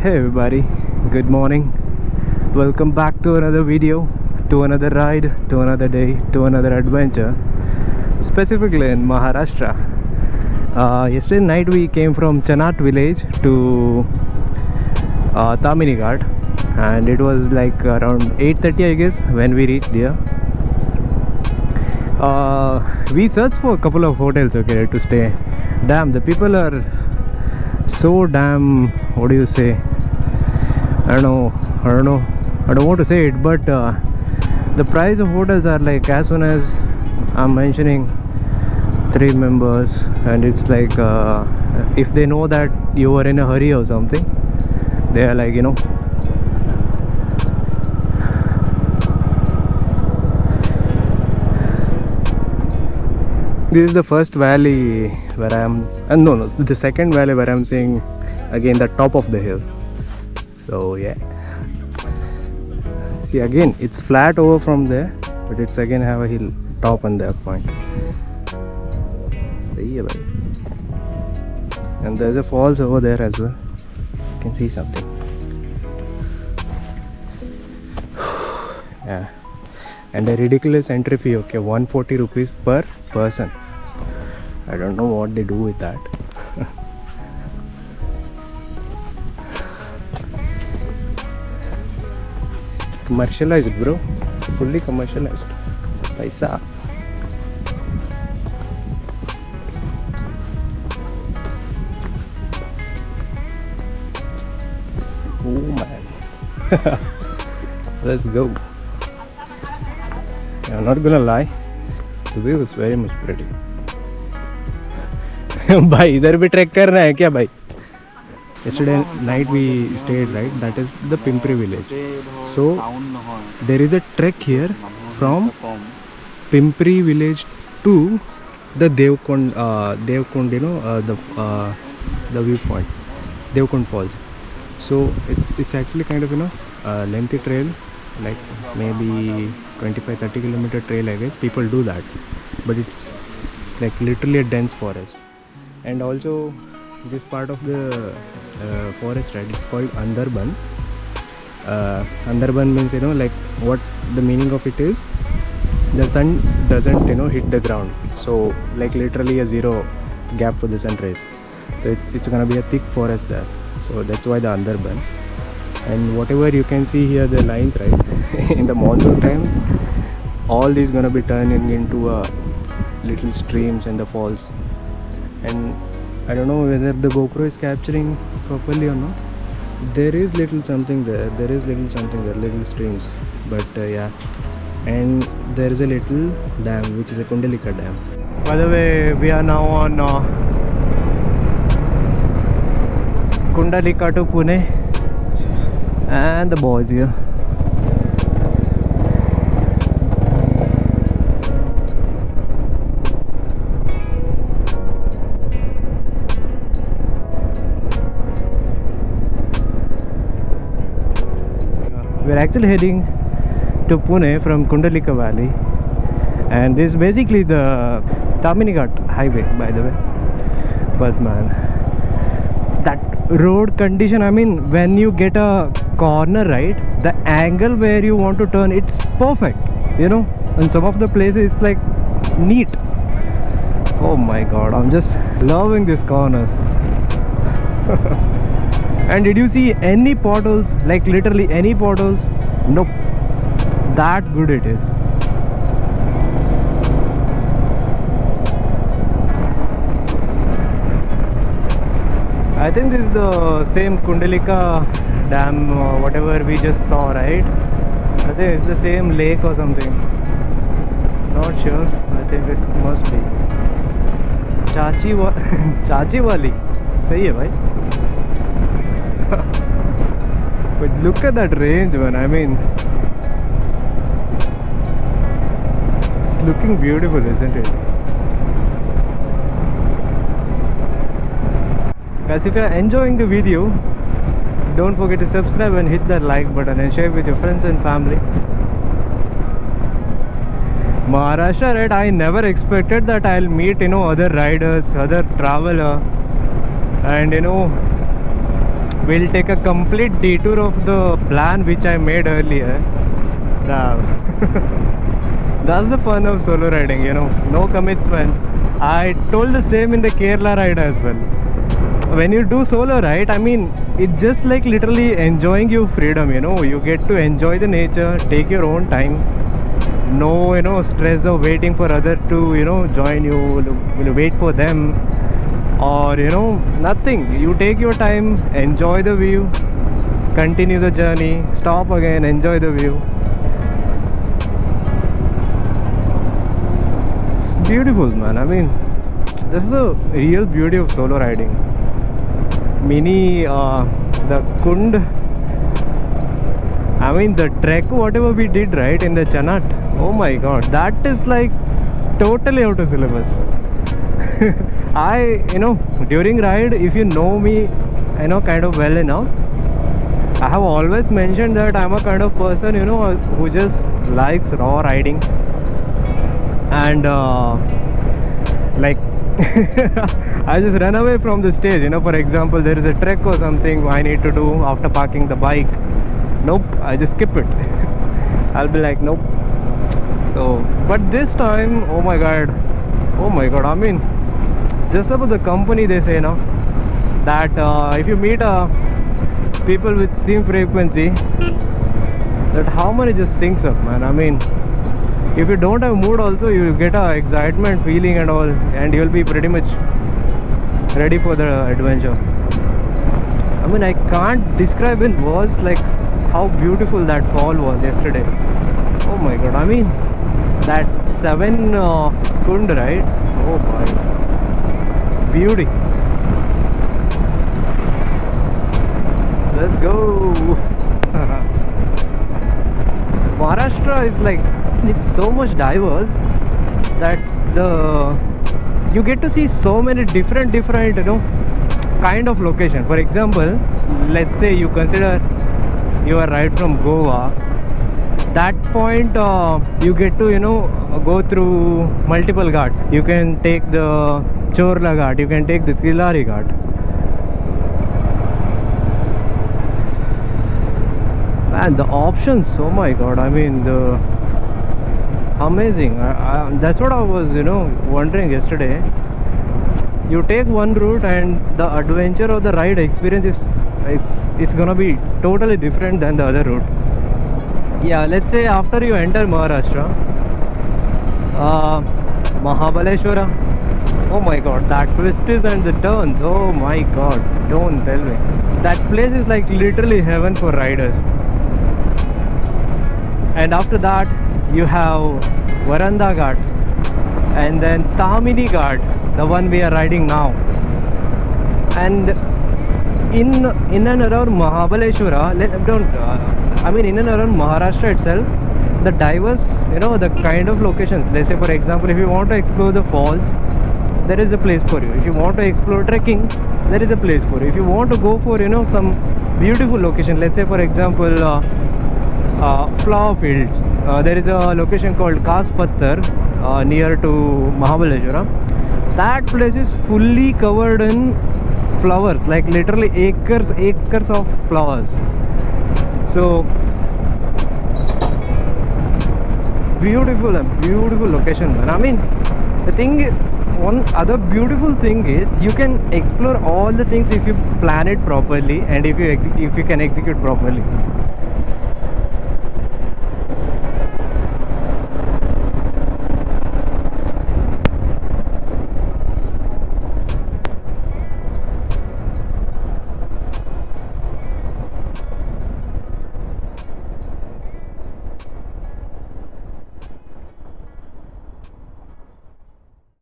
Hey everybody, good morning. Welcome back to another video, to another ride, to another day, to another adventure, specifically in Maharashtra. Yesterday night we came from Chanat village to Tamini Ghat, and it was like around 8:30 I guess when we reached here. We searched for a couple of hotels, okay, to stay. Damn, the people are so damn, what do you say, I don't want to say it, but the price of hotels are like, as soon as I'm mentioning 3 members, and it's like if they know that you are in a hurry or something, they are like, this is the first valley where I am, no, the second valley where I'm seeing again the top of the hill. So yeah, see, again it's flat over from there, but it's again have a hill top on that point. See, bhai. And there's a falls over there as well. You can see something. Yeah, and a ridiculous entry fee, okay, 140 rupees per person. I don't know what they do with that. Commercialized, bro, fully commercialized. Paisa. Oh man. Let's go. I'm not gonna lie, the view is very much pretty. भाई इधर भी track करना है क्या भाई? Yesterday night we stayed, right? That is the Pimpri village. So there is a trek here from Pimpri village to the Devkund, the viewpoint, Devkund Falls. So it's actually kind of a lengthy trail, like maybe 25-30 kilometer trail, I guess. People do that, but it's like literally a dense forest. And also this part of the forest, right, it's called Andarban. Andarban means, like what the meaning of it is, the sun doesn't hit the ground, so like literally a zero gap for the sun rays. So it's gonna be a thick forest there, so that's why the Andarban. And whatever you can see here, the lines, right, in the monsoon time, all these gonna be turning into little streams and the falls. And I don't know whether the GoPro is capturing properly or not. There is little something there, little streams, but yeah. And there is a little dam, which is a Kundalika dam. By the way, we are now on Kundalika to Pune, and the boys here. We're actually heading to Pune from Kundalika Valley, and this is basically the Tamini Ghat highway, by the way. But man, that road condition, I mean, when you get a corner, right, the angle where you want to turn, it's perfect, and some of the places it's like neat. Oh my god, I'm just loving this corner. And did you see any potholes? Like literally any potholes? Nope. That good it is. I think this is the same Kundalika dam, whatever we just saw, right? I think it's the same lake or something. Not sure. I think it must be. Chachi wali. Sahi hai bhai. But look at that range, man. I mean, it's looking beautiful, isn't it? Guys, if you are enjoying the video, don't forget to subscribe and hit that like button and share with your friends and family. Maharashtra, right? I never expected that I'll meet, other riders, other traveler, and we'll take a complete detour of the plan which I made earlier. Damn. That's the fun of solo riding, you know, no commitment. I told the same in the Kerala ride as well. When you do solo ride, I mean, it's just like literally enjoying your freedom, you know. You get to enjoy the nature, take your own time. No, you know, stress of waiting for other to, you know, join you, will wait for them, or you know, nothing. You take your time, enjoy the view, continue the journey, stop again, enjoy the view. It's beautiful, man. I mean, this is the real beauty of solo riding. Mini the Kund, I mean the trek whatever we did right in the Chanat, oh my god, that is like totally out of syllabus. You know, during ride, if you know me, you know, kind of well enough, I have always mentioned that I'm a kind of person, you know, who just likes raw riding. And like I just run away from the stage, you know. For example, there is a trek or something I need to do after parking the bike. Nope, I just skip it. I'll be like, nope. So, but this time, oh my god, I mean, just about the company, they say now that if you meet people with same frequency, that harmony just syncs up, man. I mean, if you don't have mood also, you get a excitement feeling and all, and you'll be pretty much ready for the adventure. I mean, I can't describe in words like how beautiful that fall was yesterday. Oh my god, I mean, that 7 Kund, right? Oh my, beauty. Let's go. Maharashtra is like, it's so much diverse that you get to see so many different, you know, kind of location. For example, let's say you consider your ride from Goa. That point you get to, you know, go through multiple ghats. You can take the Chorla Ghat, you can take the Tilari Ghat. Man, the options, oh my god, I mean, the amazing. That's what I was, you know, wondering yesterday. You take one route and the adventure or the ride experience is it's gonna be totally different than the other route. Yeah, let's say after you enter Maharashtra, Mahabaleshwara, oh my god, that twists and the turns, oh my god, don't tell me. That place is like literally heaven for riders. And after that you have Varanda Ghat, and then Tamini Ghat, the one we are riding now. And in and around Mahabaleshwara, I mean in and around Maharashtra itself, the diverse, you know, the kind of locations. Let's say for example, if you want to explore the falls, there is a place for you. If you want to explore trekking, there is a place for you. If you want to go for, you know, some beautiful location, let's say for example flower fields, there is a location called Kaspattar near to Mahabaleshwara. That place is fully covered in flowers, like literally acres of flowers. So beautiful location, man. I mean, the thing, one other beautiful thing is you can explore all the things if you plan it properly and if you can execute properly.